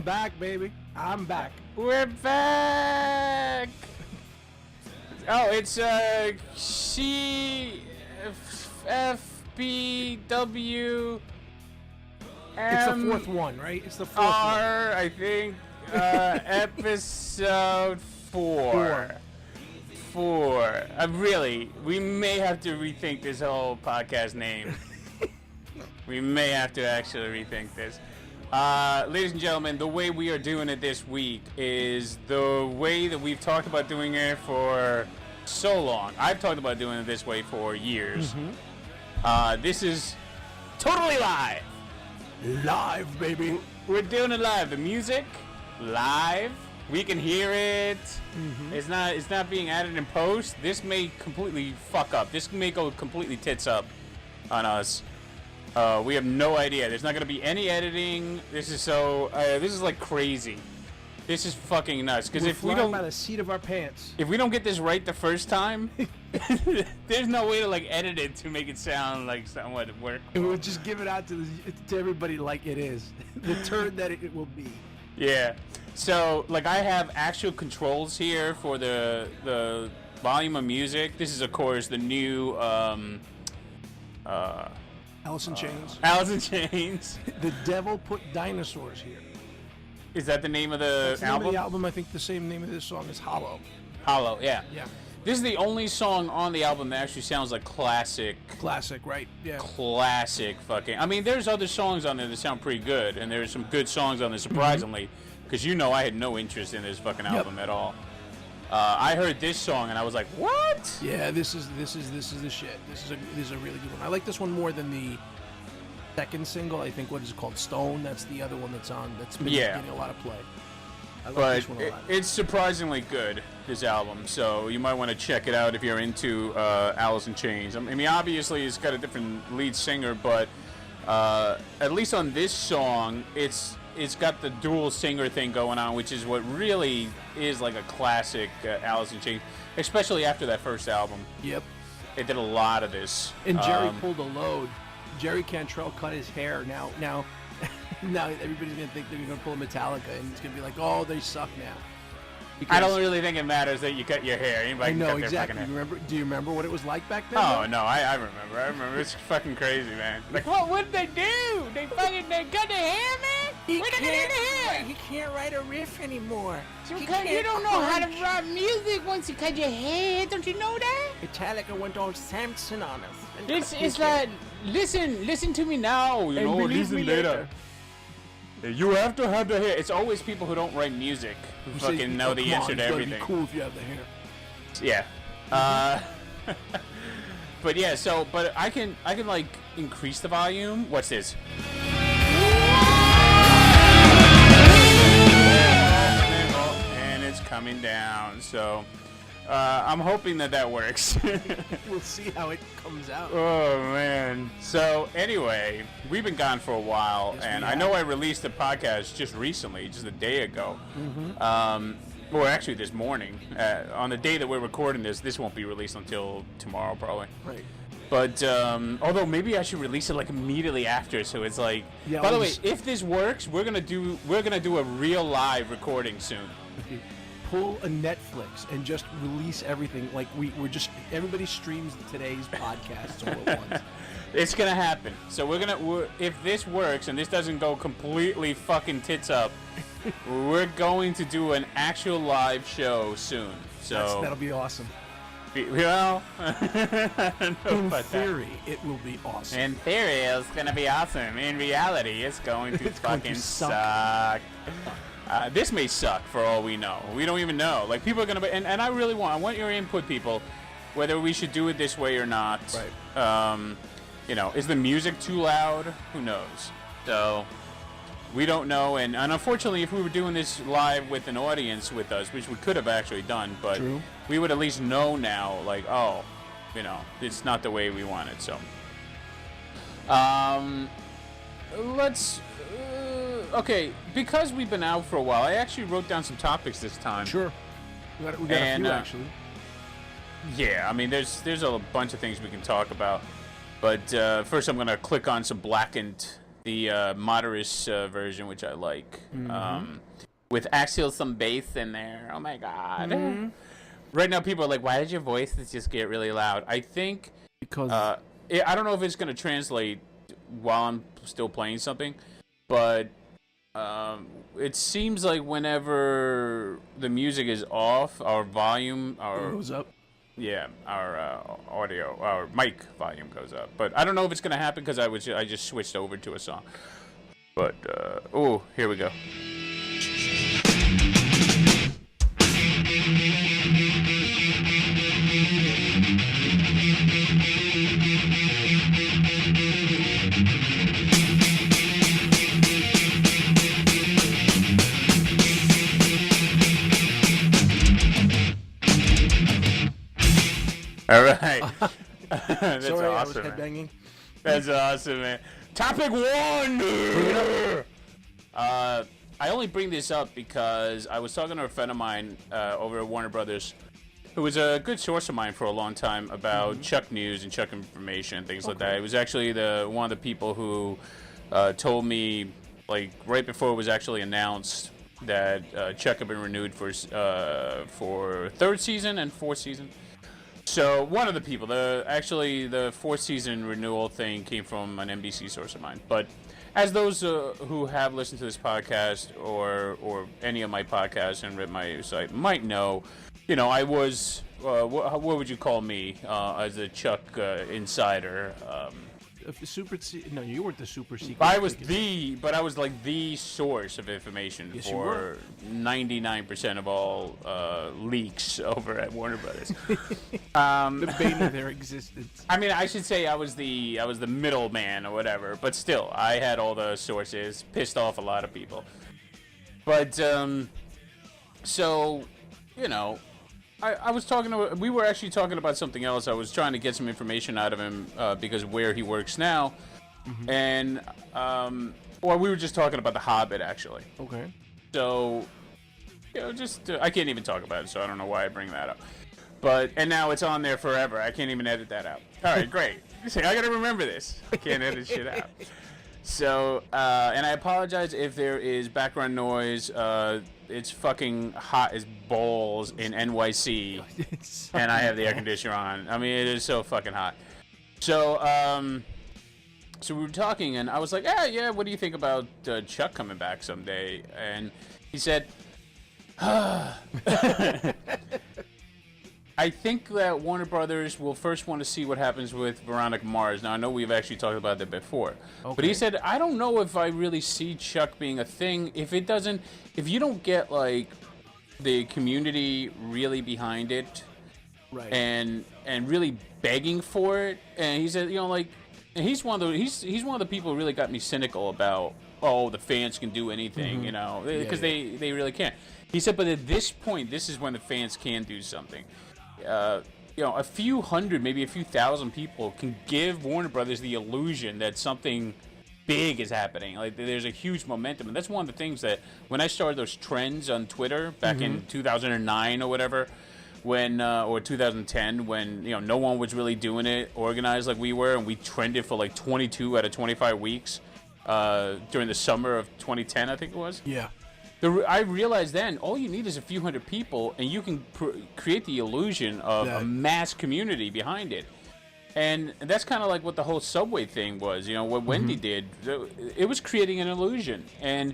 I'm back, baby. I'm back. We're back. Oh, it's CFBWMR. It's the fourth one, right? It's the fourth one. I think. Episode 4. 4. Really, we may have to rethink this whole podcast name. We may have to actually rethink this. Ladies and gentlemen, the way we are doing it this week is the way that we've talked about doing it for so long. I've talked about doing it this way for years. This is totally live. Live, baby. We're doing it live. The music, live. We can hear it. It's not being added in post. This may completely fuck up. This may go completely tits up on us. We have no idea. There's not going to be any editing. This is like crazy. This is fucking nuts. Because if we don't, by the seat of our pants. If we don't get this right the first time, there's no way to like edit it to make it sound like something would work. And we'll just give it out to everybody like it is, the turn that it will be. Yeah. So like I have actual controls here for the volume of music. This is of course the new Alice in Chains. Alice in Chains. The Devil Put Dinosaurs Here. Is that the name of the That's album? The name of the album. I think the same name of this song is Hollow. Hollow, yeah. Yeah. This is the only song on the album that actually sounds like classic. Classic, right? Yeah. Classic fucking. I mean, there's other songs on there that sound pretty good, and there's some good songs on there, surprisingly, because I had no interest in this fucking album at all. I heard this song and I was like, "What?" Yeah, this is the shit. This is a really good one. I like this one more than the second single. I think what is it called? Stone. That's the other one that's been getting a lot of play. I like this one a lot. It's surprisingly good, this album. So you might want to check it out if you're into Alice in Chains. I mean, obviously it's got a different lead singer, but at least on this song, it's got the dual singer thing going on, which is what really is like a classic Alice in Chains, especially after that first album. Yep. It did a lot of this. And Jerry pulled a load. Jerry Cantrell cut his hair. Now everybody's going to think they're going to pull a Metallica, and it's going to be like, oh, they suck now. I don't really think it matters that you cut your hair. Anybody I know, can cut exactly. Their fucking hair. Do you remember what it was like back then? Oh, no, I remember. It's fucking crazy, man. Like, what did they do? They cut their hair, man? What did they do to hair? He can't write a riff anymore. You don't know how to write music once you cut your hair. Don't you know that? Metallica went all Samson on us. It's like, listen to me now. You know, listen later. You have to have the hair. It's always people who don't write music who fucking know the answer to everything. It's cool if you have the hair. Yeah. But yeah, but I can like increase the volume. What's this? And it's coming down. So I'm hoping that works. We'll see how it comes out. Oh man. So anyway, we've been gone for a while, and I know I released the podcast just recently, just a day ago. Or actually this morning. On the day that we're recording this won't be released until tomorrow probably. Right. But although maybe I should release it like immediately after, so it's like. Yeah, by the way, if this works, we're gonna do a real live recording soon. Pull a Netflix and just release everything like everybody streams today's podcasts all at once. It's gonna happen. So if this works and this doesn't go completely fucking tits up, we're going to do an actual live show soon. So that'll be awesome. Well, in theory, it will be awesome. In theory, it's gonna be awesome. In reality, it's going to fucking suck. This may suck for all we know. We don't even know. Like, people are going to be... And I really want your input, people, whether we should do it this way or not. Right. Is the music too loud? Who knows? So, we don't know. And unfortunately, if we were doing this live with an audience with us, which we could have actually done, but we would at least know now, like, it's not the way we want it. So, let's... okay, because we've been out for a while, I actually wrote down some topics this time. Sure. We got a few, actually. Yeah, I mean, there's a bunch of things we can talk about. But first I'm going to click on some blackened the Modera's version, which I like, with actual some bass in there. Oh my god! Right now, people are like, "Why did your voices just get really loud?" I think because I don't know if it's gonna translate while I'm still playing something, but it seems like whenever the music is off, our volume, goes up. Yeah, our audio, our mic volume goes up. But I don't know if it's gonna happen because I just switched over to a song. But oh, here we go. All right. That's Sorry, awesome. I was headbanging. That's awesome, man. Topic 1. I only bring this up because I was talking to a friend of mine over at Warner Brothers, who was a good source of mine for a long time about Chuck news and Chuck information and things like that. It was actually one of the people who told me, like, right before it was actually announced that Chuck had been renewed for third season and fourth season. So one of the people, the fourth season renewal thing came from an NBC source of mine. But as those who have listened to this podcast or any of my podcasts and read my site might know, I was what would you call me as a Chuck insider? No, you weren't the super secret. I was like the source of information for 99% of all leaks over at Warner Brothers. The bane of their existence. I mean, I should say I was the middleman or whatever, but still, I had all the sources. Pissed off a lot of people. But so I was we were actually talking about something else. I was trying to get some information out of him because of where he works now. And, we were just talking about The Hobbit, actually. Okay. So, I can't even talk about it, so I don't know why I bring that up. And now it's on there forever. I can't even edit that out. All right, great. I gotta remember this. I can't edit shit out. So, and I apologize if there is background noise. It's fucking hot as balls in NYC, and I have the air conditioner on. I mean, it is so fucking hot. So, so we were talking, and I was like, yeah, what do you think about Chuck coming back someday? And he said, I think that Warner Brothers will first want to see what happens with Veronica Mars. Now, I know we've actually talked about that before. Okay. But he said, I don't know if I really see Chuck being a thing. If you don't get, like, the community really behind it, right, and really begging for it. And he said, and he's one of the people who really got me cynical about, the fans can do anything, because they really can't. He said, but at this point, this is when the fans can do something. A few hundred, maybe a few thousand people can give Warner Brothers the illusion that something big is happening. Like, there's a huge momentum. And that's one of the things that when I started those trends on Twitter back in 2009 or whatever, or 2010, when, no one was really doing it organized like we were, and we trended for like 22 out of 25 weeks during the summer of 2010, I think it was. Yeah. I realized then all you need is a few hundred people, and you can create the illusion of a mass community behind it. And that's kind of like what the whole Subway thing was. What Wendy did, it was creating an illusion. And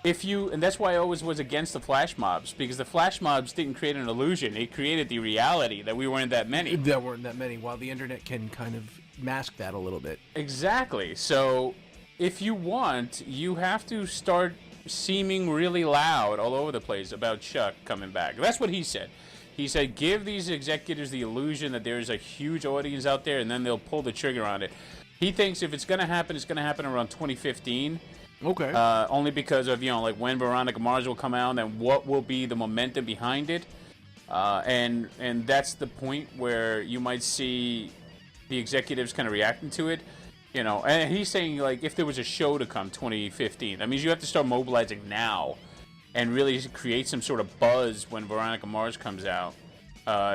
that's why I always was against the flash mobs, because the flash mobs didn't create an illusion; it created the reality that we weren't that many. There weren't that many. While the internet can kind of mask that a little bit. Exactly. So, if you want, you have to start seeming really loud all over the place about Chuck coming back. That's what he said. He said, give these executives the illusion that there's a huge audience out there, and then they'll pull the trigger on it. He thinks if it's going to happen around 2015. Okay. Only because of, when Veronica Mars will come out, and what will be the momentum behind it. And that's the point where you might see the executives kind of reacting to it. And he's saying, like, if there was a show to come 2015, that means you have to start mobilizing now and really create some sort of buzz when Veronica Mars comes out,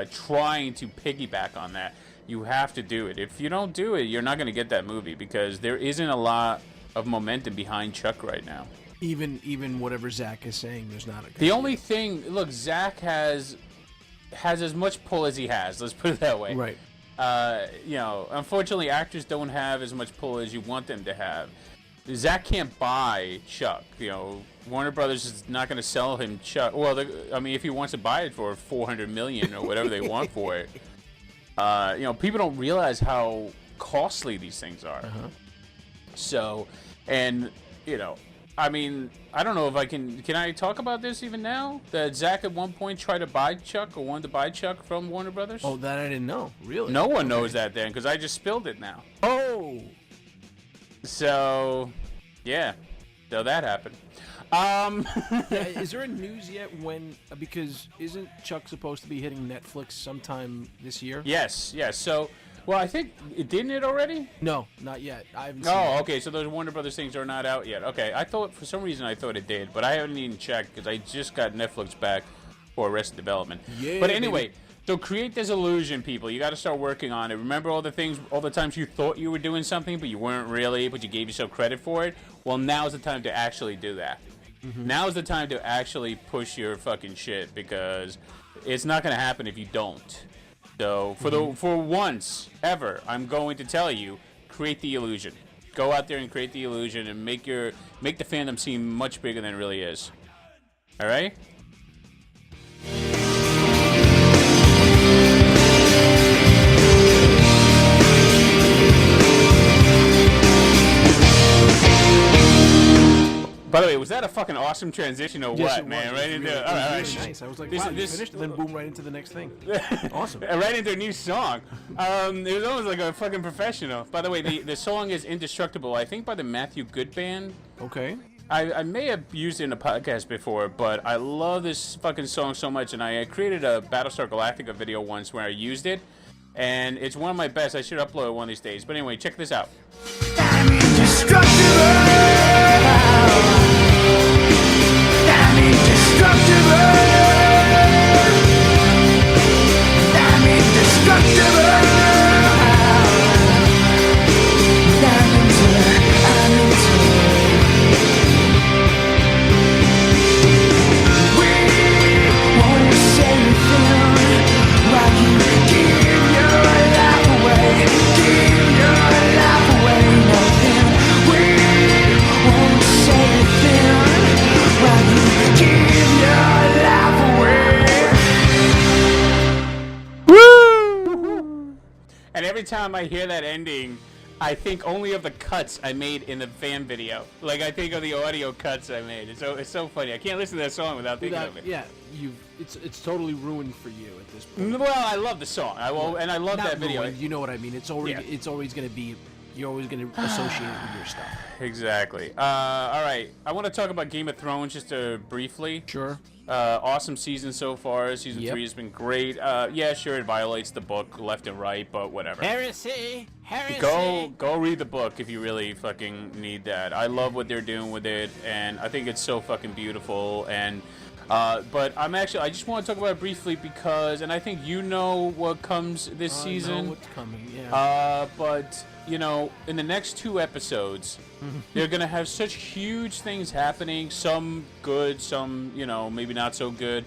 trying to piggyback on that. You have to do it. If you don't do it, you're not going to get that movie, because there isn't a lot of momentum behind Chuck right now. Even whatever Zach is saying, there's not a. The only thing, look, Zach has as much pull as he has. Let's put it that way. Right. You know, unfortunately, actors don't have as much pull as you want them to have. Zach can't buy Chuck. You know, Warner Brothers is not going to sell him Chuck. Well, I mean, if he wants to buy it for $400 million or whatever they want for it, you know, people don't realize how costly these things are. Uh-huh. So, and you know, I mean, I don't know if I can I talk about this even now? That Zach at one point tried to buy Chuck or wanted to buy Chuck from Warner Brothers? Oh, that I didn't know. Really? No one knows that then, because I just spilled it now. Oh! So, yeah. So that happened. Yeah, is there a news yet when, because isn't Chuck supposed to be hitting Netflix sometime this year? Yes. So, well, I think, didn't it already? No, not yet. I haven't seen it. Oh, okay, so those Warner Brothers things are not out yet. Okay, I thought, for some reason, I thought it did, but I haven't even checked, because I just got Netflix back for Arrested Development. Yeah, but anyway, baby. So create this illusion, people. You got to start working on it. Remember all the times you thought you were doing something, but you weren't really, but you gave yourself credit for it? Well, now's the time to actually do that. Mm-hmm. Now's the time to actually push your fucking shit, because it's not going to happen if you don't. So for once ever, I'm going to tell you, create the illusion. Go out there and create the illusion and make the fandom seem much bigger than it really is. All right? By the way, was that a fucking awesome transition or yes, what, man? Right into really, all right, really nice. I was like, wow, you finished, and then boom, right into the next thing. Awesome. Right into a new song. It was almost like a fucking professional. By the way, the song is Indestructible, I think by the Matthew Good Band. Okay. I may have used it in a podcast before, but I love this fucking song so much, and I created a Battlestar Galactica video once where I used it, and it's one of my best. I should upload it one of these days. But anyway, check this out. I'm indestructible. I'm indestructible. I'm indestructible. We won't say anything while you give your life away. Give your life away, nothing. We won't say anything while you give your life away. Woo! And every time I hear that ending, I think only of the cuts I made in the fan video. Like, I think of the audio cuts I made. It's so funny. I can't listen to that song without thinking of it. Yeah, it's totally ruined for you at this point. Well, I love the song. And I love that video. Ruined, you know what I mean? It's always going to be. You're always going to associate it with your stuff. Exactly. All right. I want to talk about Game of Thrones just briefly. Sure. Awesome season so far. Season 3 has been great. Yeah, sure, it violates the book left and right, but whatever. Heresy! Go read the book if you really fucking need that. I love what they're doing with it, and I think it's so fucking beautiful. And but I just want to talk about it briefly because, and I think you know what comes this season. I know what's coming, yeah. But you know, in the next 2 episodes, they're gonna have such huge things happening. Some good, some maybe not so good.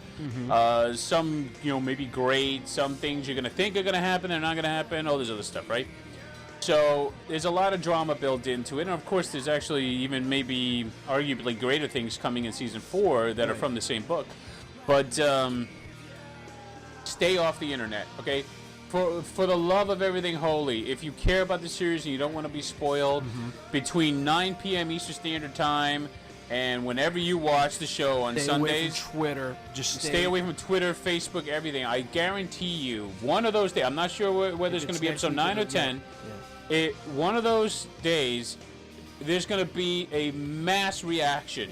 Some maybe great. Some things you're gonna think are gonna happen, they're not gonna happen. All this other stuff, right? So there's a lot of drama built into it, and of course, there's actually even maybe arguably greater things coming in season 4 that are from the same book. But stay off the internet, okay? For the love of everything holy, if you care about the series and you don't want to be spoiled, between 9 p.m. Eastern Standard Time and whenever you watch the show on Sundays, away from Twitter. Just stay away from Twitter, Facebook, everything. I guarantee you, one of those days, I'm not sure whether it's going to be episode 9 or 10, one of those days, there's going to be a mass reaction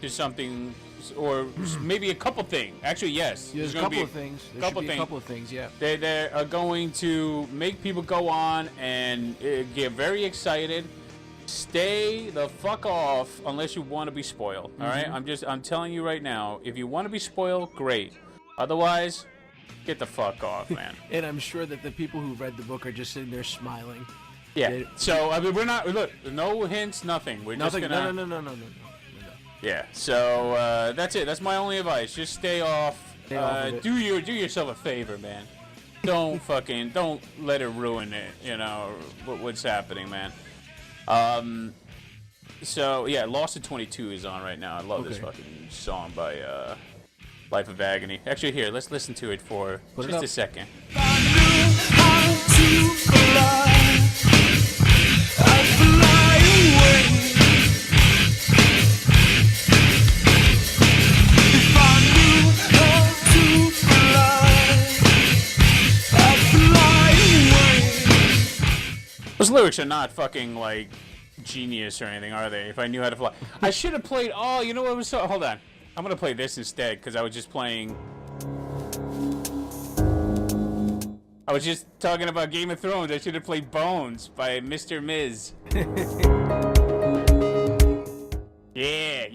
to something. Or maybe a couple things. Actually, yes. There's a couple of things. There should be a couple of things, yeah. They are going to make people go on and get very excited. Stay the fuck off unless you want to be spoiled. All right? I'm telling you right now, if you want to be spoiled, great. Otherwise, get the fuck off, man. And I'm sure that the people who read the book are just sitting there smiling. Yeah. So I mean, we're not. Look, no hints, nothing. We're Nothing. just gonna. No. Yeah. So that's it. That's my only advice. Just stay off. Do yourself a favor, man. Don't let it ruin it. You know what's happening, man. So yeah, Lost in 22 is on right now. I love this fucking song by Life of Agony. Actually, here, let's listen to it for just a second. Those lyrics are not fucking like genius or anything, are they? If I knew how to fly, I should have played. Oh, you know what was so? Hold on, I'm gonna play this instead because I was just playing. I was just talking about Game of Thrones. I should have played Bones by Mr. Miz. Yeah.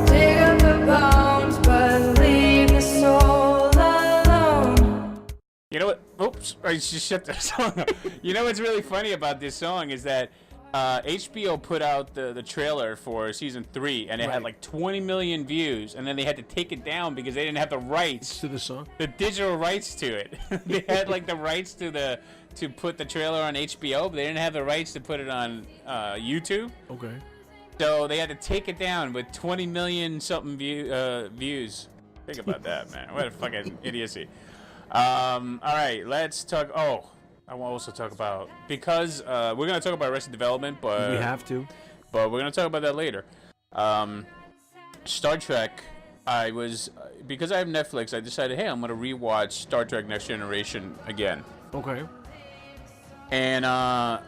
Dig up the bones, but leave the soul alone. You know what? Oops, I just shut the song up. You know what's really funny about this song is that HBO put out the trailer for season 3, and it had like 20 million views, and then they had to take it down because they didn't have the rights to the song, the digital rights to it. They had like the rights to put the trailer on HBO, but they didn't have the rights to put it on YouTube. Okay. So they had to take it down with 20 million something views. Think about that, man. What a fucking idiocy. All right, let's talk. Oh, I want to also talk about, because we're going to talk about Arrested Development, but we have to. But we're going to talk about that later. Star Trek, because I have Netflix, I decided, hey, I'm going to rewatch Star Trek Next Generation again. Okay. And I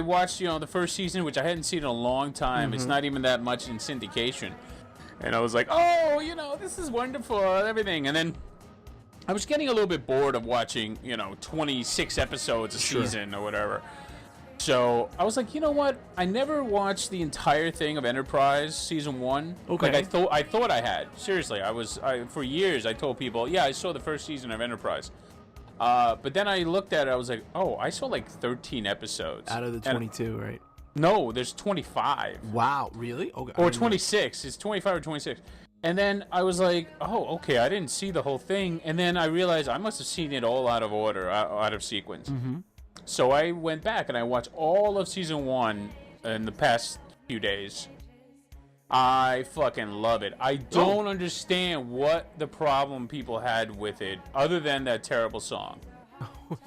watched, the first season, which I hadn't seen in a long time. Mm-hmm. It's not even that much in syndication. And I was like, oh, this is wonderful, everything. And then I was getting a little bit bored of watching, 26 episodes a season or whatever. So I was like, you know what? I never watched the entire thing of Enterprise season 1. Okay. Like I thought I had. Seriously, for years I told people, yeah, I saw the first season of Enterprise. But then I looked at it, I was like, oh, I saw like 13 episodes. Out of the 22, right? No, there's 25. Wow, really? Okay. Or 26. It's 25 or 26. And then I was like, oh, okay, I didn't see the whole thing. And then I realized I must have seen it all out of order, out of sequence. Mm-hmm. So I went back and I watched all of season 1 in the past few days. I fucking love it. I don't understand what the problem people had with it, other than that terrible song.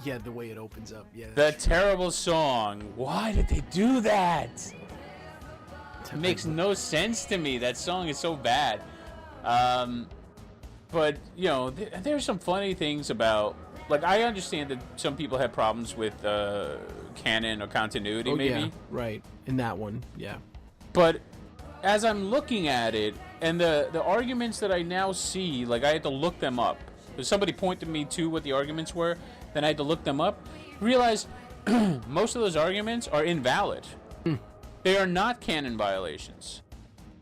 Yeah, the way it opens up. Yeah. That terrible song. Why did they do that? It makes no sense to me. That song is so bad. But there's some funny things about. Like, I understand that some people have problems with canon or continuity, maybe. Yeah, right. In that one, yeah. But as I'm looking at it, and the arguments that I now see, like, I had to look them up. If somebody pointed me to what the arguments were, then I had to look them up. Realize most of those arguments are invalid. They are not canon violations.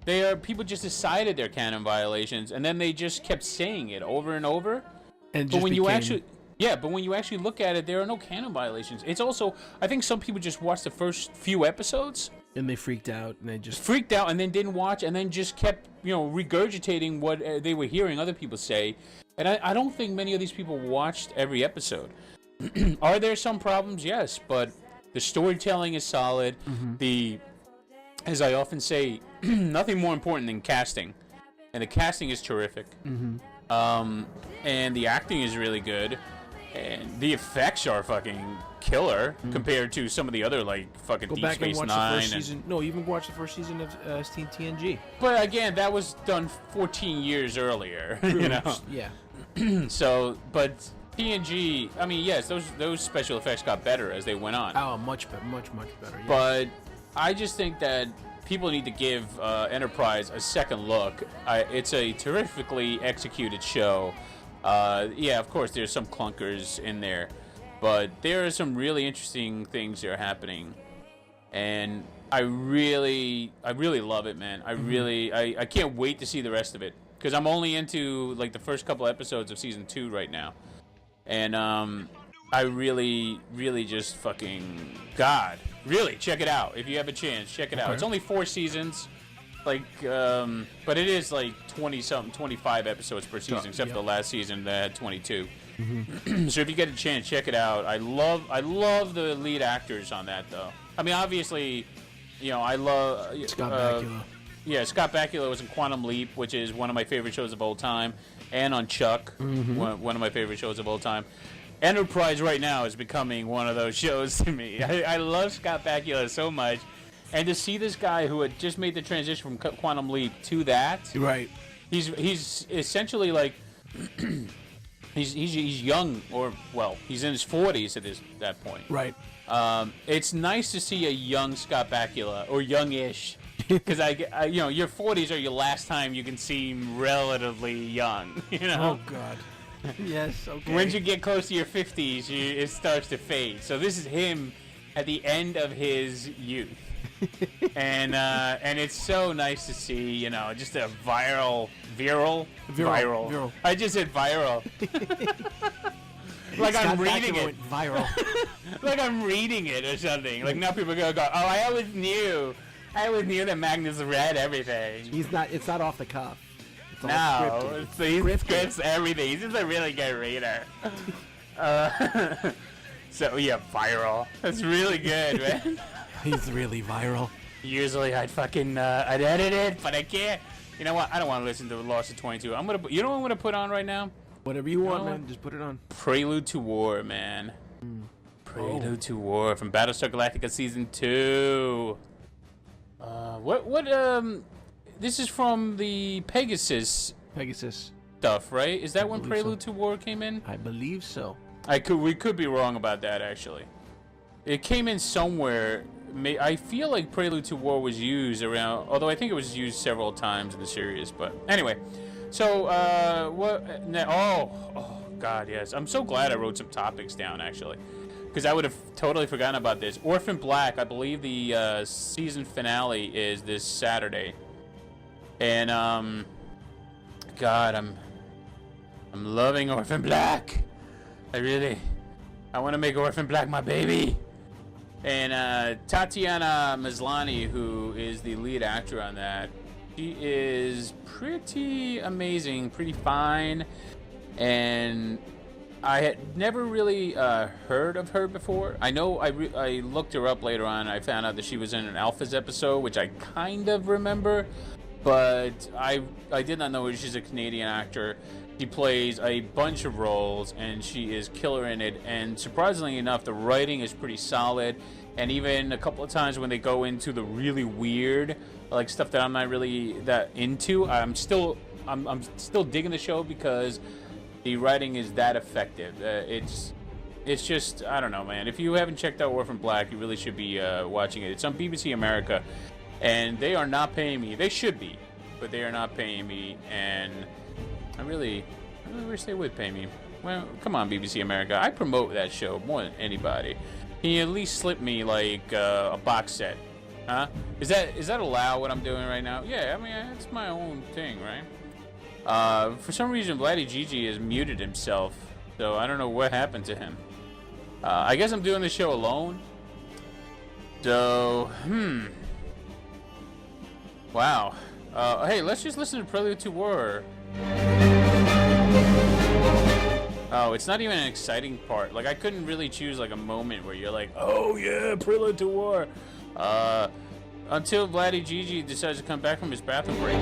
They are, people just decided they're canon violations, and then they just kept saying it over and over. And but when you actually look at it, there are no canon violations. It's also, I think some people just watched the first few episodes and they freaked out, and they just freaked out, and then didn't watch, and then just kept regurgitating what they were hearing other people say. And I don't think many of these people watched every episode. Are there some problems? Yes, but the storytelling is solid. Mm-hmm. As I often say, nothing more important than casting, and the casting is terrific. Mm-hmm. And the acting is really good, and the effects are fucking killer compared to some of the other fucking Deep Space Nine. The first season. No, even watch the first season of TNG. But again, that was done 14 years earlier. Yeah. So, but TNG, I mean, yes, those special effects got better as they went on. Oh, much better, much better. Yeah. But I just think that people need to give Enterprise a second look. It's a terrifically executed show. Yeah, of course, there's some clunkers in there, but there are some really interesting things that are happening, and I really love it, man. I can't wait to see the rest of it, because I'm only into the first couple episodes of season 2 right now, and I really, really just fucking God. Really, check it out if you have a chance. Check it out. It's only 4 seasons, like, but it is like 20-something, 25 episodes per season, except for the last season that had 22. So if you get a chance, check it out. I love the lead actors on that, though. I mean, obviously, you know, I love Scott Bakula. Yeah, Scott Bakula was in Quantum Leap, which is one of my favorite shows of all time, and on Chuck, one of my favorite shows of all time. Enterprise right now is becoming one of those shows to me. I love Scott Bakula so much, and to see this guy who had just made the transition from Quantum Leap to that, right? He's essentially like he's young, or well, he's in his 40s at that point. Right. It's nice to see a young Scott Bakula, or youngish, because I you know, your 40s are your last time you can seem relatively young. You know. Oh God. Yes, okay. Once you get close to your 50s, it starts to fade. So this is him at the end of his youth. and it's so nice to see, you know, just a viral. I just said viral. Like I'm reading it. Went viral. Like I'm reading it or something. Like now people are gonna go, oh, I always knew that Magnus read everything. It's not off the cuff. No, he scripts everything. He's just a really good reader. So yeah, viral. That's really good, man. He's really viral. Usually I'd edit it, but I can't. You know what? I don't want to listen to Lost of 22. You know what I'm gonna put on right now? Whatever you want, man. Just put it on. Prelude to War, man. Prelude to War from Battlestar Galactica Season 2. This is from the Pegasus stuff, right? Is that when Prelude to War came in? I believe so. We could be wrong about that, actually. It came in somewhere. I feel like Prelude to War was used around, although I think it was used several times in the series. But anyway, so oh God, yes. I'm so glad I wrote some topics down, actually, because I would have totally forgotten about this. Orphan Black, I believe the season finale is this Saturday. And God, I'm loving Orphan Black. I want to make Orphan Black my baby. And Tatiana Maslany, who is the lead actor on that, she is pretty amazing, pretty fine. And I had never really heard of her before. I know I looked her up later on. I found out that she was in an Alphas episode, which I kind of remember. But I did not know she's a Canadian actor. She plays a bunch of roles, and she is killer in it. And surprisingly enough, the writing is pretty solid. And even a couple of times when they go into the really weird, like stuff that I'm not really that into, I'm still digging the show because the writing is that effective. It's just, I don't know, man. If you haven't checked out Orphan Black, you really should be watching it. It's on BBC America. And they are not paying me. They should be, but they are not paying me. And I really wish they would pay me. Well, come on, BBC America. I promote that show more than anybody. Can you at least slip me like a box set? Huh? Is that allowed what I'm doing right now? Yeah, I mean, it's my own thing, right? For some reason, VladyGG has muted himself, so I don't know what happened to him. I guess I'm doing the show alone. So, wow. Hey, let's just listen to Prelude to War. Oh, it's not even an exciting part. Like, I couldn't really choose, like, a moment where you're like, oh, yeah, Prelude to War. Until VladyGG decides to come back from his bathroom break.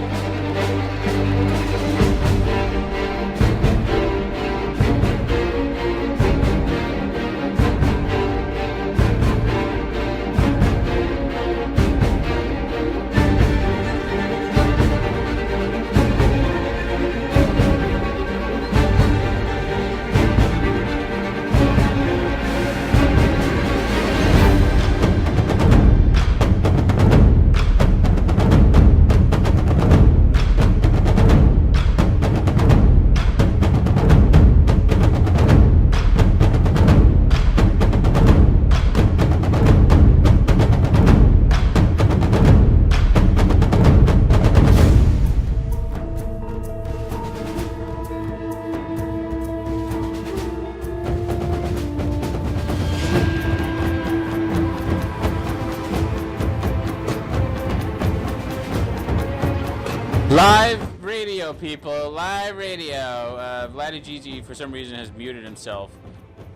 Live radio, people. Live radio. VladyGG, for some reason, has muted himself.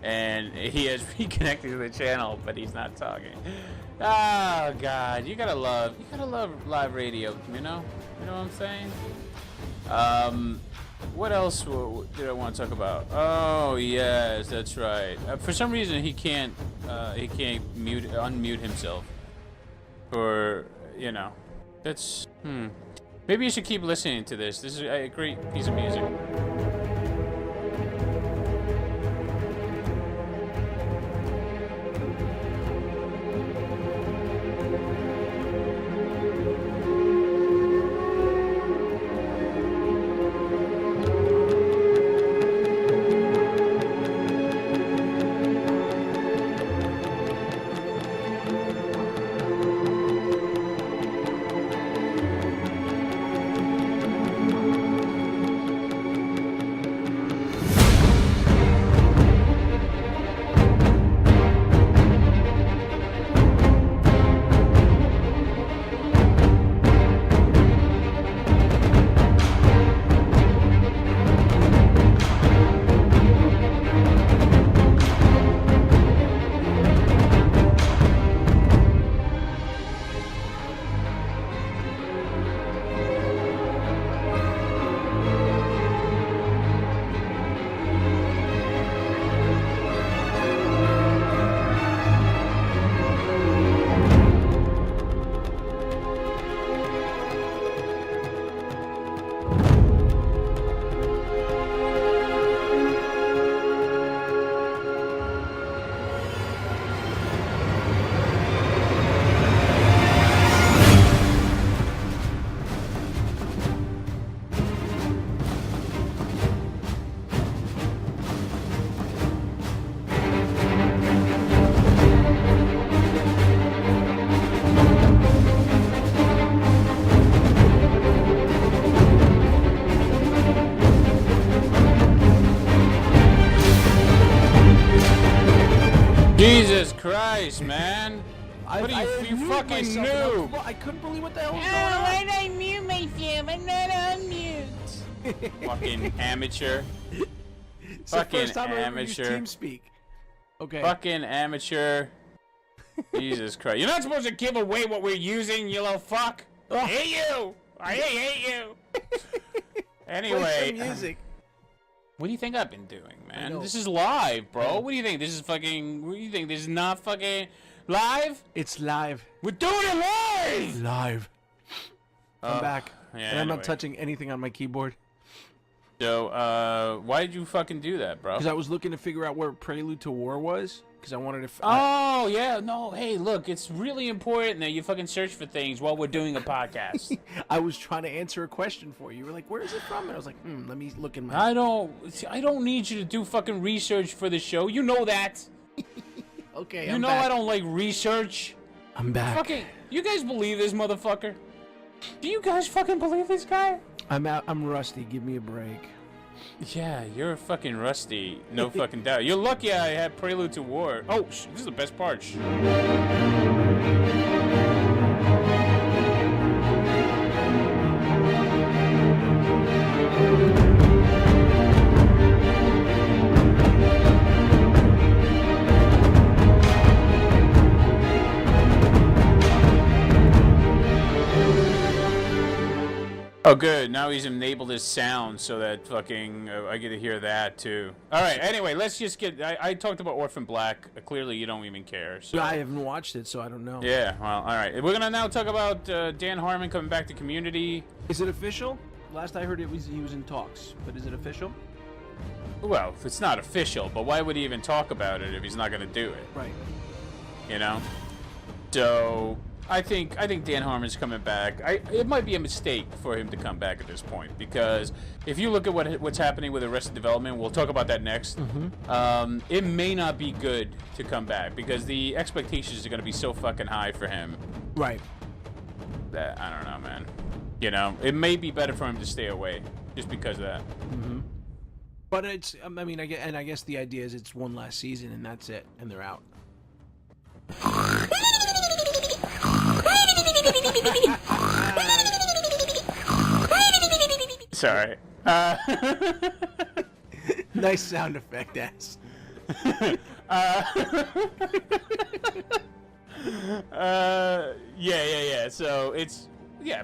And he has reconnected to the channel, but he's not talking. Oh, God. You gotta love live radio, you know? You know what I'm saying? What else did I want to talk about? Oh, yes, that's right. For some reason, he can't unmute himself. Or, you know, that's, Maybe you should keep listening to this. This is a great piece of music. Jesus Christ, man! What are you fucking noob? I couldn't believe what the hell was going Oh, on. why did I mute myself? I'm not on mute. Fucking amateur. It's the Fucking first time I ever used amateur. TeamSpeak. Okay. Fucking amateur. Jesus Christ! You're not supposed to give away what we're using, you little fuck. I hate you. I hate you. Anyway. Play some music. What do you think I've been doing, man? know. This is live, bro. What do you think? This is fucking... What do you think? This is not fucking live? It's live. We're doing it live! Live. I'm back. Yeah, And I'm anyway. not touching anything on my keyboard. So, why did you fucking do that, bro? Because I was looking to figure out where Prelude to War was. Because I wanted to... Oh, yeah. No, hey, look. It's really important that you fucking search for things while we're doing a podcast. I was trying to answer a question for you. You were like, where is it from? And I was like, let me look in my... I don't need you to do fucking research for the show. You know that. Okay, You I'm know back. I don't like research. I'm back. Fucking... You guys believe this motherfucker? Do you guys fucking believe this guy? I'm out. I'm rusty. Give me a break. Yeah, you're fucking rusty. No fucking doubt. You're lucky I had Prelude to War. Oh, this is the best part. Oh, good. Now he's enabled his sound so that fucking I get to hear that too. All right. Anyway, let's just get. I talked about Orphan Black. Clearly, you don't even care. So. I haven't watched it, so I don't know. Yeah. Well, all right. We're gonna now talk about Dan Harmon coming back to Community. Is it official? Last I heard, he was in talks. But is it official? Well, it's not official, but why would he even talk about it if he's not gonna do it? Right. You know. So. I think Dan Harmon's coming back. It might be a mistake for him to come back at this point because if you look at what's happening with Arrested Development, we'll talk about that next. It may not be good to come back because the expectations are going to be so fucking high for him. Right. That I don't know, man. You know, it may be better for him to stay away just because of that. But it's. I mean, I guess the idea is it's one last season and that's it, and they're out. Sorry. Nice sound effect, ass. Yeah. So it's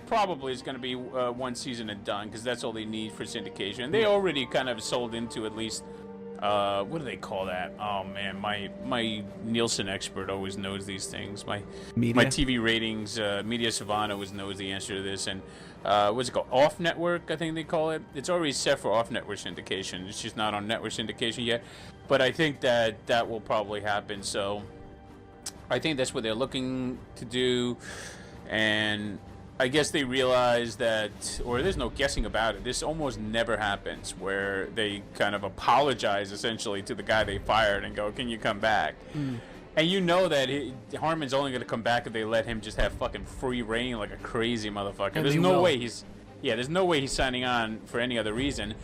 probably it's gonna be one season and done because that's all they need for syndication. They already kind of sold into at least what do they call that? Oh man, my Nielsen expert always knows these things. My TV ratings media savant always knows the answer to this. And what's it called? Off network, I think they call it. It's already set for off network syndication. It's just not on network syndication yet. But I think that will probably happen. So I think that's what they're looking to do. And I guess they realize that, or there's no guessing about it, this almost never happens, where they kind of apologize essentially to the guy they fired and go, can you come back? And you know that Harmon's only going to come back if they let him just have fucking free reign like a crazy motherfucker. There's no way he's signing on for any other reason.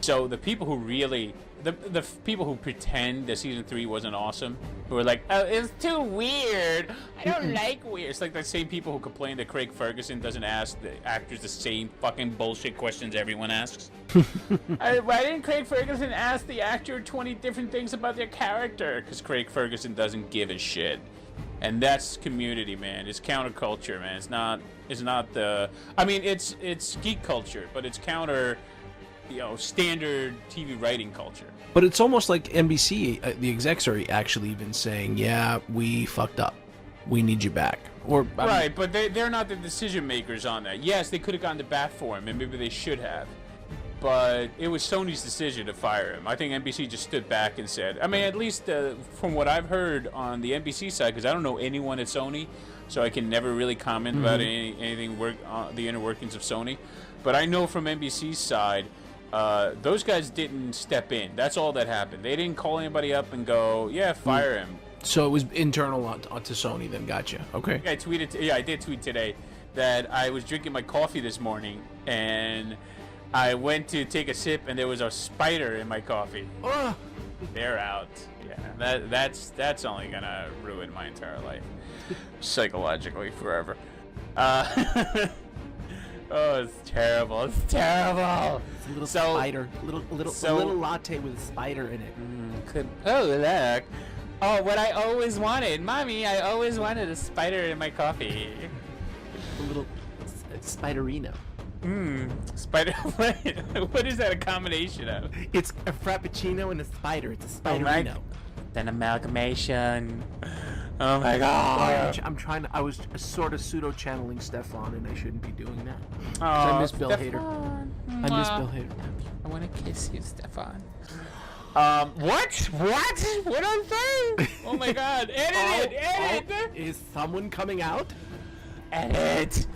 So the people who really, the people who pretend that season 3 wasn't awesome, who are like, oh, it's too weird, I don't like weird. It's like the same people who complain that Craig Ferguson doesn't ask the actors the same fucking bullshit questions everyone asks. Why didn't Craig Ferguson ask the actor 20 different things about their character? Because Craig Ferguson doesn't give a shit. And that's Community, man. It's counterculture, man. It's not the, I mean, it's geek culture, but it's counter, standard TV writing culture. But it's almost like NBC, the execs are actually even saying, yeah, we fucked up. We need you back. Right, but they're not the decision makers on that. Yes, they could have gone to bat for him, and maybe they should have. But it was Sony's decision to fire him. I think NBC just stood back and said, I mean, at least from what I've heard on the NBC side, because I don't know anyone at Sony, so I can never really comment about anything the inner workings of Sony. But I know from NBC's side, those guys didn't step in. That's all that happened. They didn't call anybody up and go, yeah, fire him. So it was internal onto Sony then. Gotcha. Okay. I did tweet today that I was drinking my coffee this morning and I went to take a sip and there was a spider in my coffee. They're out. Yeah, that's only gonna ruin my entire life psychologically forever. Oh, it's terrible. It's terrible. It's a little spider. A little latte with a spider in it. Look. Oh, what I always wanted. Mommy, I always wanted a spider in my coffee. A little spiderino. Spider. What is that a combination of? It's a frappuccino and a spider. It's a spiderino. An amalgamation. Oh my god. I was sort of pseudo channeling Stefan, and I shouldn't be doing that. Oh, I miss Bill Stefan. Hader. I miss Bill Hader. I want to kiss you, Stefan. What? What I'm saying? Oh my god. Edit it. Is someone coming out? Edit.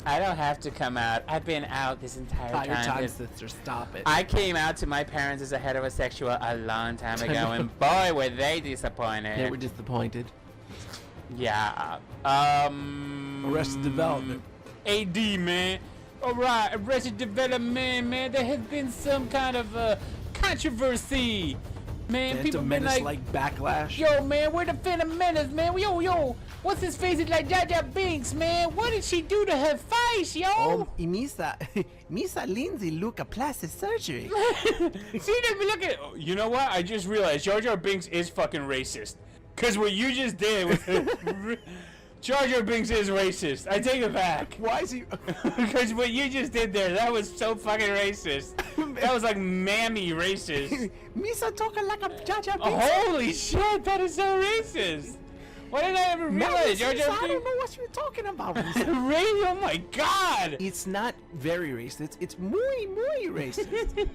I don't have to come out. I've been out this entire time. Sister, stop it. I came out to my parents as a heterosexual a long time ago, and boy, were they disappointed. They were disappointed. Yeah. Arrested Development. AD, man. Alright, Arrested Development, man. There has been some kind of controversy. Man, people been like backlash. Yo, man, we're the Phantom Menace, man. Yo, what's his face? It's like Jaja Binks, man. What did she do to her face, yo? Misa Lindsay look a plastic surgery. See, look at. You know what? I just realized Jar Jar Binks is fucking racist. Cause what you just did was Jar Jar Binks is racist. I take it back. Why is he? Because what you just did there, that was so fucking racist. That was like mammy racist. Misa talking like a Jar Jar Binks. Holy shit, that is so racist. Why did I ever realize Jar Jar Binks? I don't know what you're talking about. Oh my god. It's not very racist. It's muy racist.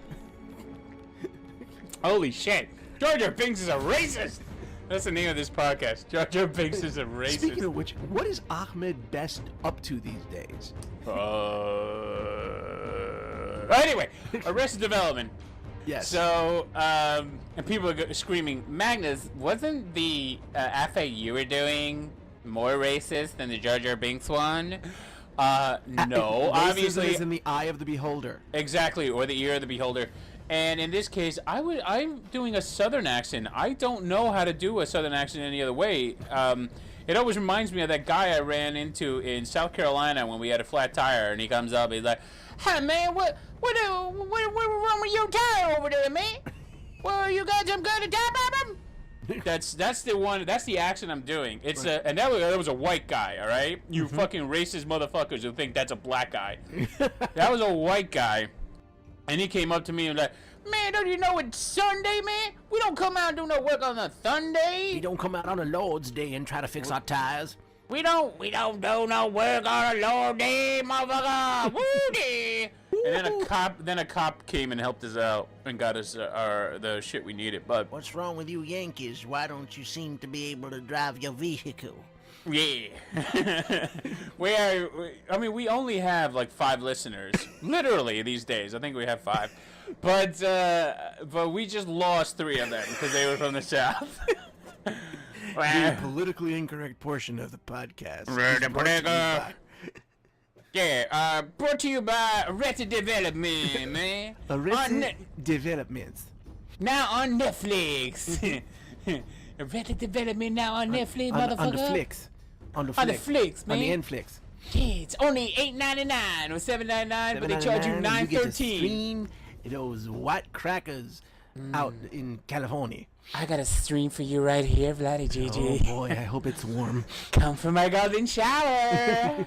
Holy shit. Jar Jar Binks is a racist. That's the name of this podcast. Jar Jar Binks is a racist. Speaking of which, what is Ahmed Best up to these days? Anyway, Arrested Development. Yes. So, and people are screaming, Magnus, wasn't the affect you were doing more racist than the Jar Jar Binks one? No, obviously. Racism is in the eye of the beholder. Exactly, or the ear of the beholder. And in this case, I'm doing a Southern accent. I don't know how to do a Southern accent any other way. It always reminds me of that guy I ran into in South Carolina when we had a flat tire, and he comes up, he's like, Hey, man, what wrong with your tie over there, man? Well, you got some kind of tie problem? That's the accent I'm doing. It's right. And that was a white guy, all right? You fucking racist motherfuckers who think that's a black guy. That was a white guy, and he came up to me and like, man, don't you know it's Sunday, man? We don't come out and do no work on a Sunday. We don't come out on a Lord's Day and try to fix our tires. We don't do no work on a Lord's Day, motherfucker. Woody. And then a cop came and helped us out and got us the shit we needed. But what's wrong with you Yankees? Why don't you seem to be able to drive your vehicle? Yeah. We only have like 5 listeners, literally these days. I think we have 5, but we just lost 3 of them because they were from the South. The politically incorrect portion of the podcast. Yeah, brought to you by Arrested Development, man. Arrested Development. Now on Netflix. Arrested Development now on Netflix, motherfucker. On the flicks. On the flicks, man. On the Netflix. Yeah, it's only $8.99 or $7.99, but they charge you $9.13. You get to stream those white crackers out in California. I got a stream for you right here, VladyGG. Oh boy, I hope it's warm. Come for my golden shower.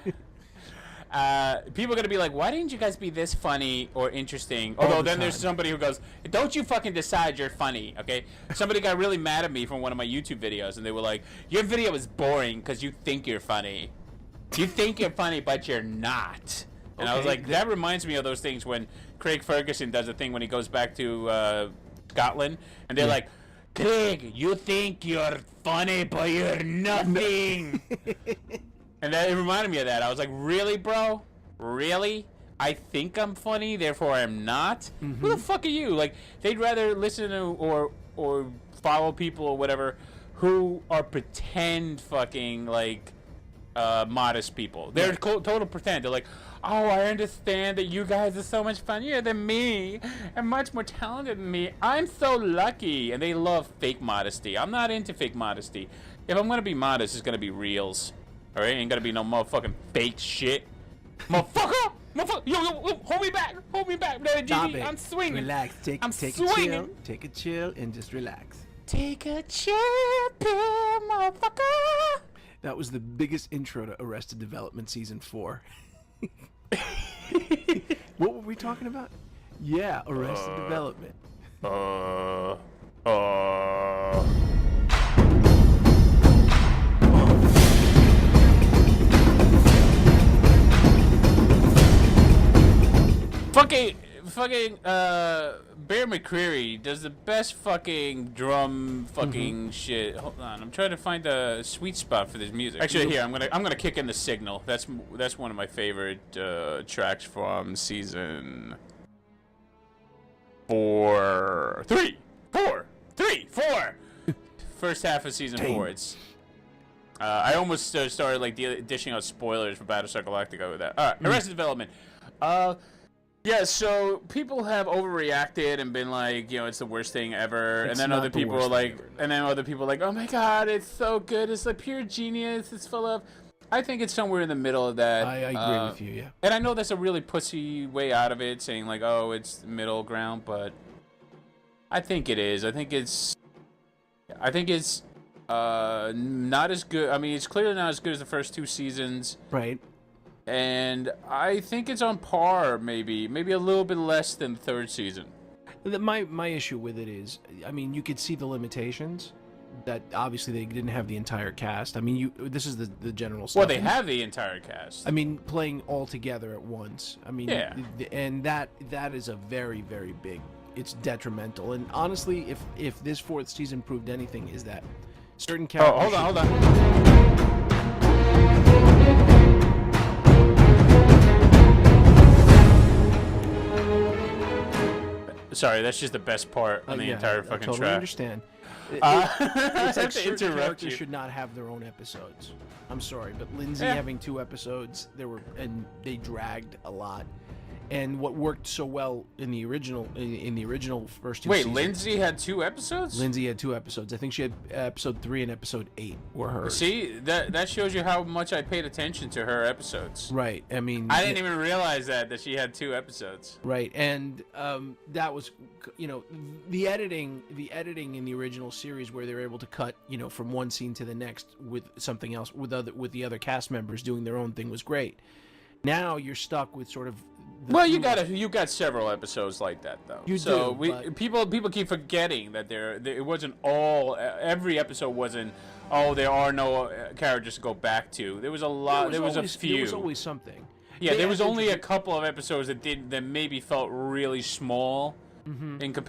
People are gonna be like, why didn't you guys be this funny or interesting? Although then there's somebody who goes, don't you fucking decide you're funny, okay? Somebody got really mad at me from one of my YouTube videos, and they were like, your video is boring because you think you're funny. You think you're funny, but you're not. And I was like, that reminds me of those things when Craig Ferguson does a thing when he goes back to Scotland, and they're like, Craig, you think you're funny, but you're nothing. And that, it reminded me of that. I was like, really, bro? Really? I think I'm funny, therefore I'm not? Who the fuck are you? Like, they'd rather listen to or follow people or whatever who are pretend fucking, like, modest people. They're total pretend. They're like, oh, I understand that you guys are so much funnier than me and much more talented than me. I'm so lucky. And they love fake modesty. I'm not into fake modesty. If I'm going to be modest, it's going to be reals. All right? Ain't going to be no motherfucking fake shit. Motherfucker! Yo, hold me back. Hold me back. Stop it. I'm swinging. Relax. Take a chill. Take a chill and just relax. Take a chill pill, motherfucker. That was the biggest intro to Arrested Development Season 4. What were we talking about? Yeah, Arrested Development. Fucking Bear McCreary does the best fucking drum fucking shit. Hold on, I'm trying to find a sweet spot for this music. Actually, here I'm gonna kick in the Signal. That's one of my favorite tracks from season 4. First half of season 4. It's I almost started like dishing out spoilers for Battlestar Galactica with that. All right, Arrested Development. Yeah, so people have overreacted and been like, you know, it's the worst thing ever, and then other people are like, oh my god, it's so good, it's like pure genius, it's full of. I think it's somewhere in the middle of that. I agree with you, yeah. And I know that's a really pussy way out of it, saying like, oh, it's middle ground, but I think it is. I think it's not as good. I mean, it's clearly not as good as the first 2 seasons. Right. And I think it's on par, maybe a little bit less than the 3rd season. My issue with it is, I mean, you could see the limitations. That obviously they didn't have the entire cast. I mean, this is the general stuff. Well, they have the entire cast. I mean, playing all together at once. I mean, yeah. And that is a very, very big. It's detrimental. And honestly, if this 4th season proved anything, is that certain characters. Oh, hold on. Sorry, that's just the best part on the entire fucking totally track. I understand. It's like certain characters you. should not have their own episodes. I'm sorry, but Lindsay having 2 episodes, they dragged a lot. And what worked so well in the original first two Wait, seasons. Lindsay had 2 episodes? Lindsay had 2 episodes. I think she had episode 3 and episode 8 were hers. See, that shows you how much I paid attention to her episodes. Right. I mean, I didn't even realize that she had 2 episodes. Right, and that was, the editing in the original series where they were able to cut, from one scene to the next with something else with the other cast members doing their own thing was great. Now you're stuck with sort of. Well, you got several episodes like that though. People keep forgetting that it wasn't all every episode wasn't. Oh, there are no characters to go back to. There was a lot. There was a few. There was always something. Yeah, there was only a couple of episodes that maybe felt really small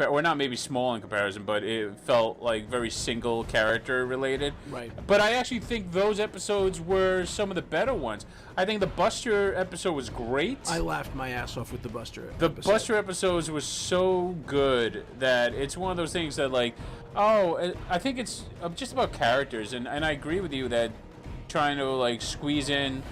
or not maybe small in comparison, but it felt like very single character related. Right. But I actually think those episodes were some of the better ones. I think the Buster episode was great. I laughed my ass off with the Buster episode. The Buster episodes was so good that it's one of those things that I think it's just about characters, and I agree with you that trying to squeeze in,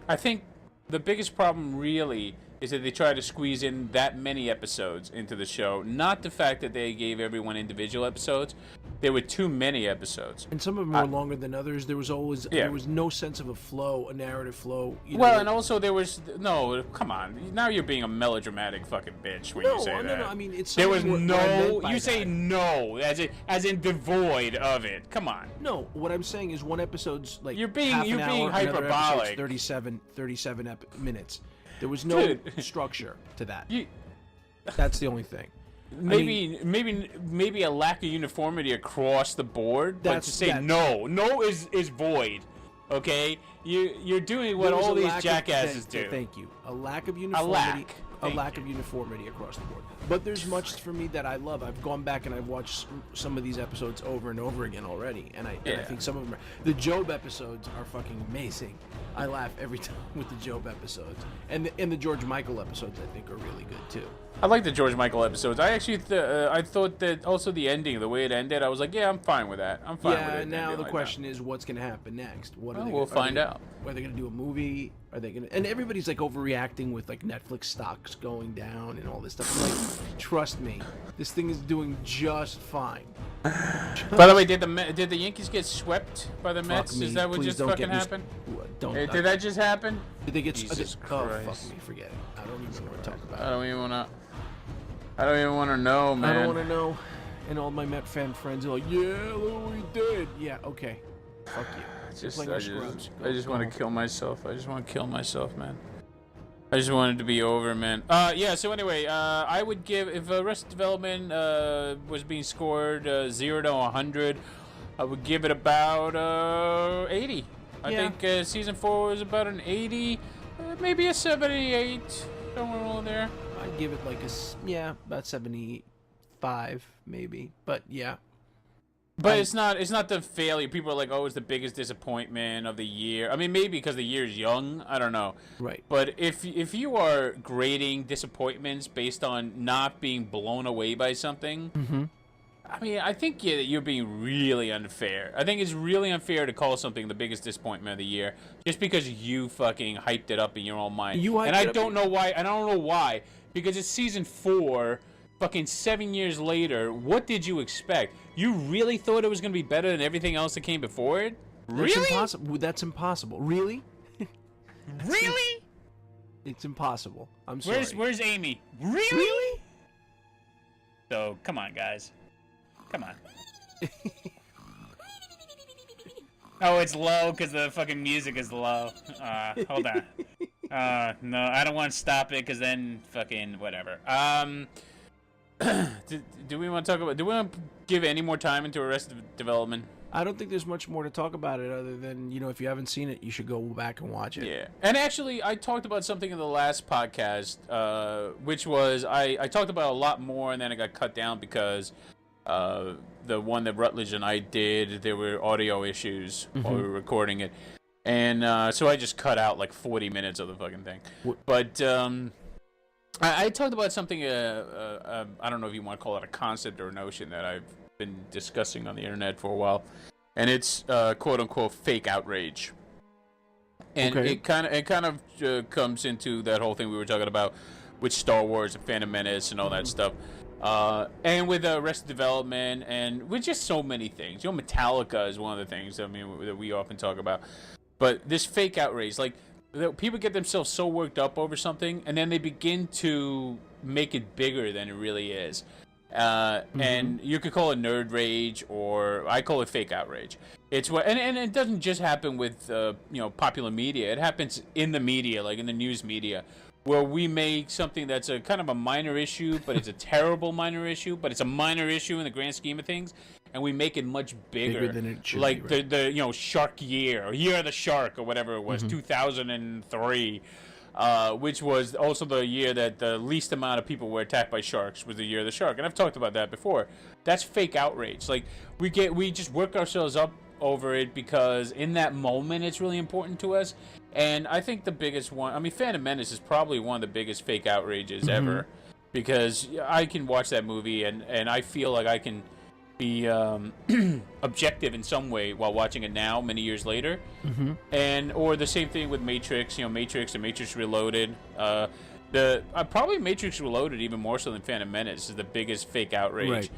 I think the biggest problem really is that they try to squeeze in that many episodes into the show. Not the fact that they gave everyone individual episodes. There were too many episodes. And some of them were longer than others. There was always there was no sense of a narrative flow. And also there was no. Come on, now you're being a melodramatic fucking bitch when you say that. No. I mean, it's there was no. You say no as in devoid of it. Come on. No, what I'm saying is one episode's you're being hour, hyperbolic. 37 minutes. There was no structure to that. That's the only thing. Maybe a lack of uniformity across the board. But to say no is void. Okay, you're doing what all these jackasses do. Thank you. A lack of uniformity. A lack of uniformity across the board. But there's much for me that I love. I've gone back and I've watched some of these episodes over and over again already, and I think some of them the Job episodes are fucking amazing. I laugh every time with the Job episodes, and the George Michael episodes I think are really good too. I like the George Michael episodes. I actually I thought that also the ending, the way it ended, I was like, yeah, I'm fine with that. I'm fine with it. Yeah, now the question is, what's going to happen next? We'll find out. Are they going to do a movie? Are they going to? And everybody's overreacting with Netflix stocks going down and all this stuff. I'm trust me, this thing is doing just fine. By the way, did the Yankees get swept by the Mets? Is that what just fucking happened? Did that just happen? Did they get? Jesus oh, Christ. fuck me, forget it. I don't even want to talk about it. I don't even want to know, man. I don't want to know. And all my Met fan friends are like, yeah, look what we did. Yeah, okay. Fuck you. I just want to kill myself. I just want to kill myself, man. I just wanted to be over, man. So anyway, I would give, if Arrested Development was being scored 0 to 100, I would give it about 80. I think season 4 was about an 80, maybe a 78, somewhere along there. I'd give it about 75, maybe. But yeah. But it's not the failure. People are like, oh, it's the biggest disappointment of the year. I mean, maybe because the year's young. I don't know. Right. But if you are grading disappointments based on not being blown away by something, I mean, I think you're being really unfair. I think it's really unfair to call something the biggest disappointment of the year just because you fucking hyped it up in your own mind. I don't know why. I don't know why. Because it's season 4. Fucking 7 years later, what did you expect? You really thought it was going to be better than everything else that came before it? Really? That's impossible. Really? Really? It's impossible. I'm sorry. Where's Amy? Really? So, come on, guys. Come on. Oh, it's low because the fucking music is low. Hold on. No, I don't want to stop it because then fucking whatever. Do we want to give any more time into Arrested Development? I don't think there's much more to talk about it other than, if you haven't seen it, you should go back and watch it. Yeah. And actually, I talked about something in the last podcast, which was I talked about a lot more and then it got cut down because the one that Rutledge and I did, there were audio issues while we were recording it. And so I just cut out 40 minutes of the fucking thing. But I talked about something, I don't know if you want to call it a concept or a notion that I've been discussing on the internet for a while, and it's quote-unquote fake outrage. And it kind of comes into that whole thing we were talking about with Star Wars and Phantom Menace and all that stuff. And with Arrested Development, and with just so many things. Metallica is one of the things, that we often talk about. But this fake outrage, like, people get themselves so worked up over something, and then they begin to make it bigger than it really is. And you could call it nerd rage, or I call it fake outrage. It's what, and it doesn't just happen with popular media. It happens in the media, like in the news media, where we make something that's a kind of a minor issue, but it's a terrible minor issue, but it's a minor issue in the grand scheme of things, and we make it much bigger than it should like be, right? the Shark Year, or Year of the Shark, or whatever it was, 2003. Which was also the year that the least amount of people were attacked by sharks, was the Year of the Shark. And I've talked about that before. That's fake outrage. Like, we just work ourselves up over it because in that moment it's really important to us. And I think the biggest one, I mean, Phantom Menace is probably one of the biggest fake outrages ever, because I can watch that movie and I feel like I can be objective in some way while watching it now, many years later. And or the same thing with Matrix, Matrix and Matrix Reloaded. Probably Matrix Reloaded even more so than Phantom Menace is the biggest fake outrage. Right.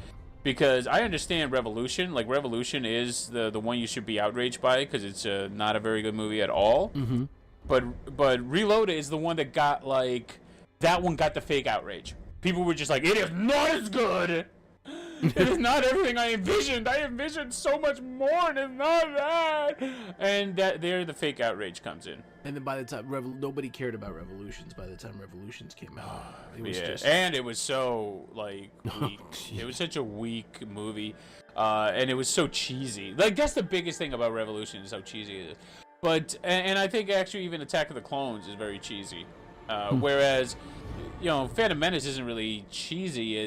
Because I understand Revolution. Like, Revolution is the one you should be outraged by, because it's not a very good movie at all. But Reloaded is the one that got, like, that one got the fake outrage. People were just like, it is not as good. It is not everything I envisioned. I envisioned so much more, and it's not that. And there the fake outrage comes in. And then by the time nobody cared about Revolutions by the time Revolutions came out. It was just... And it was so, like, weak. It was such a weak movie. And it was so cheesy. Like, that's the biggest thing about Revolution, is how cheesy it is. But, and I think actually even Attack of the Clones is very cheesy. Whereas, Phantom Menace isn't really cheesy.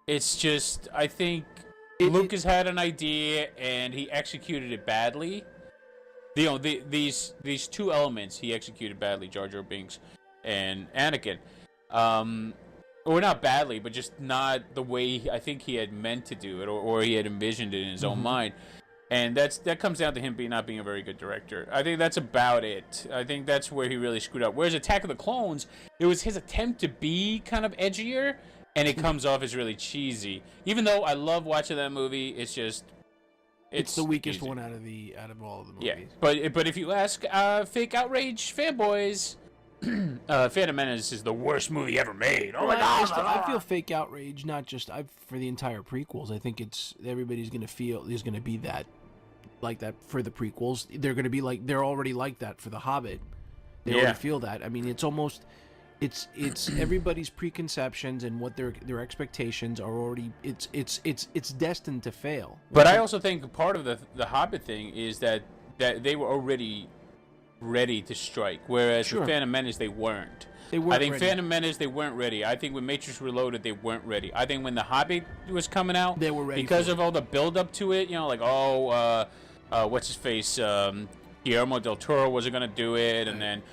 It's just, I think Lucas had an idea and he executed it badly. These two elements he executed badly, Jar Jar Binks and Anakin. Or not badly, but just not the way I think he had meant to do it, or he had envisioned it in his own mind. And that comes down to him not being a very good director. I think that's about it. I think that's where he really screwed up. Whereas Attack of the Clones, it was his attempt to be kind of edgier, and it comes off as really cheesy. Even though I love watching that movie, it's just... It's the weakest one out of all of the movies. Yeah, but if you ask fake outrage fanboys, Phantom Menace is the worst movie ever made. Oh my God! I feel fake outrage, not just for the entire prequels. I think everybody's gonna feel there's gonna be that, like that for the prequels. They're gonna be like they're already like that for The Hobbit. They already feel that. I mean, it's almost. It's everybody's preconceptions and what their expectations are already. It's destined to fail. But I also think part of the Hobbit thing is that they were already ready to strike, whereas with Phantom Menace they weren't. I think ready. Phantom Menace they weren't ready. I think with Matrix Reloaded they weren't ready. I think when The Hobbit was coming out, they were ready because of all the build up to it. What's his face? Guillermo del Toro wasn't gonna do it, and then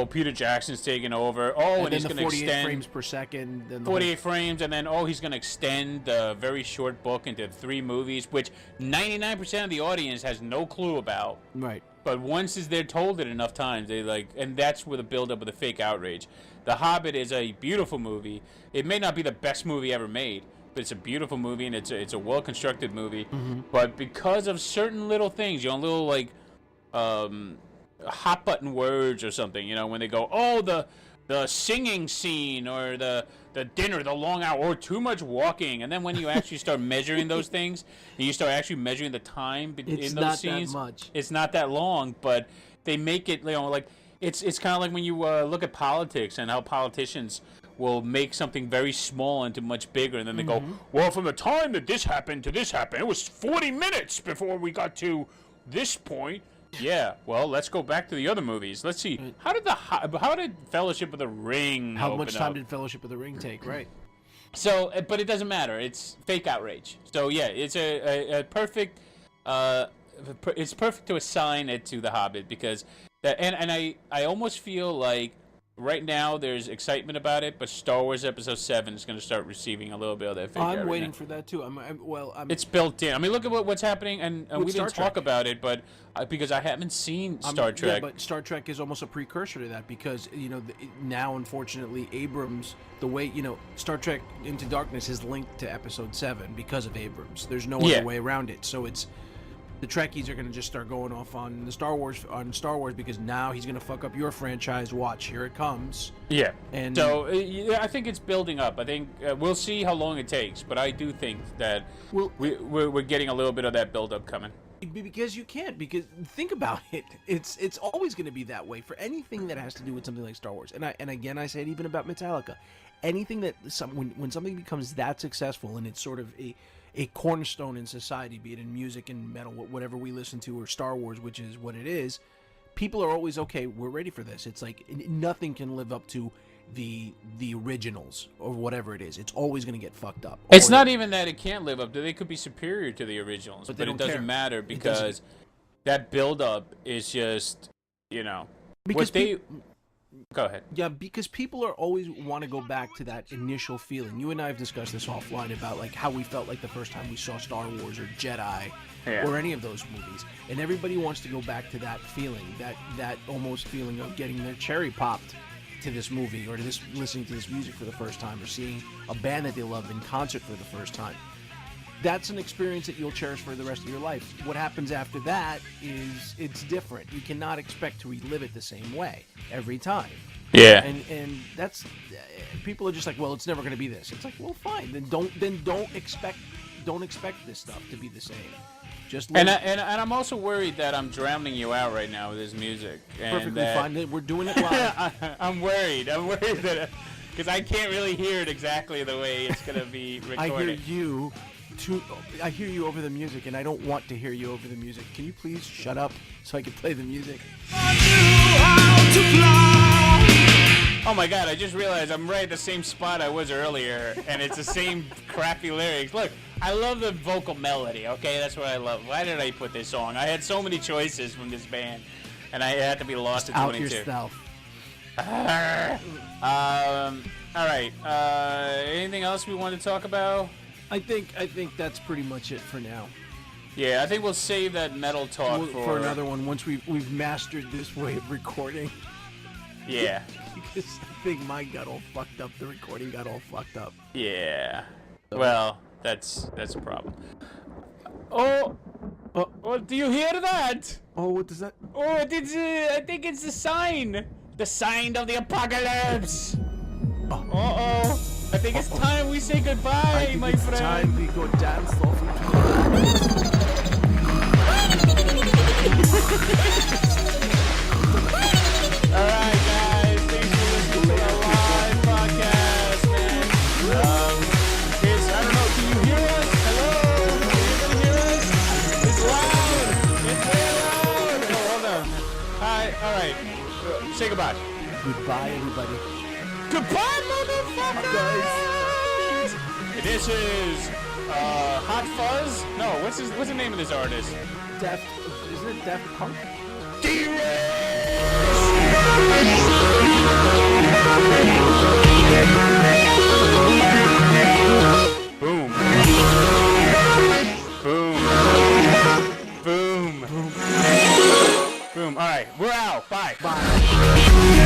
Peter Jackson's taking over. And he's going to extend 48 frames per second. Then 48 frames, and then he's going to extend the very short book into 3 movies, which 99% of the audience has no clue about. Right. But once they're told it enough times, they and that's where the build-up of the fake outrage. The Hobbit is a beautiful movie. It may not be the best movie ever made, but it's a beautiful movie, and it's a well-constructed movie. But because of certain little things, little hot button words or something, when they go, the singing scene, or the dinner, the long hour, or too much walking, and then when you actually start measuring those things, and you start actually measuring the time in those scenes, it's not that long, but they make it, it's kind of like when you look at politics and how politicians will make something very small into much bigger, and then they go, well, from the time that this happened to this happened, it was 40 minutes before we got to this point. Yeah, well, let's go back to the other movies. Let's see. How did Fellowship of the Ring How much time did Fellowship of the Ring take, right? So, but it doesn't matter. It's fake outrage. So, yeah, it's a perfect it's perfect to assign it to The Hobbit, because and I almost feel like right now there's excitement about it, but Star Wars Episode 7 is going to start receiving a little bit of that fake I'm waiting for that too. It's built in. I mean, look at what's happening, and we didn't talk about it, but because I haven't seen Star Trek. Yeah, but Star Trek is almost a precursor to that because, now, unfortunately, Abrams, the way, Star Trek Into Darkness is linked to Episode 7 because of Abrams. There's no other way around it. So it's... The Trekkies are going to just start going off on Star Wars because now he's going to fuck up your franchise. Watch, here it comes. Yeah. And so I think it's building up. I think we'll see how long it takes, but I do think that we're getting a little bit of that build up coming. Because you can't. Because think about it. It's always going to be that way for anything that has to do with something like Star Wars. And again, I say it even about Metallica. Anything that when something becomes that successful and it's sort of a cornerstone in society, be it in music and metal, whatever we listen to, or Star Wars, which is what it is, people are always, okay, we're ready for this. It's like nothing can live up to the originals or whatever it is. It's always going to get fucked up. It's not even that it can't live up to. They could be superior to the originals, but it doesn't matter because that build-up is just, Because Go ahead. Yeah, because people are always want to go back to that initial feeling. You and I have discussed this offline about like how we felt like the first time we saw Star Wars or Jedi or any of those movies, and everybody wants to go back to that feeling, that almost feeling of getting their cherry popped to this movie or to listening to this music for the first time or seeing a band that they love in concert for the first time. That's an experience that you'll cherish for the rest of your life. What happens after that is it's different. You cannot expect to relive it the same way every time. Yeah. And that's people are just like, well, it's never going to be this. It's like, well, fine. Then don't expect this stuff to be the same. Just and I'm also worried that I'm drowning you out right now with this music. Perfectly fine. We're doing it live. I'm worried that because I can't really hear it exactly the way it's going to be recorded. I hear you over the music, and I don't want to hear you over the music. Can you please shut up so I can play the music? Oh my god, I just realized I'm right at the same spot I was earlier, and it's the same crappy lyrics. Look, I love the vocal melody, okay? That's what I love. Why did I put this song? I had so many choices from this band, and I had to be lost at 22. Out yourself. Alright, anything else we want to talk about? I think that's pretty much it for now. Yeah, I think we'll save that metal talk for another one once we've mastered this way of recording. Yeah. Because I think mine got all fucked up. The recording got all fucked up. Yeah. Well, that's a problem. Oh, do you hear that? Oh, what does that? Oh, I think it's the sign. The sign of the apocalypse. Uh-oh. I think it's time we say goodbye, my friend. It's time we go dance off. Alright, guys. Thanks for listening to the live podcast, man. Kids, I don't know. Can you hear us? Hello? Can you hear us? It's loud. It's very loud. Oh, hold on. Hi. Alright. Say goodbye. Goodbye, everybody. Goodbye, motherfuckers! This is Hot Fuzz. No, what's the name of this artist? Daft. Isn't it Daft Punk? Derezzed! Boom. Boom. Boom. Boom. All right, we're out. Bye. Bye.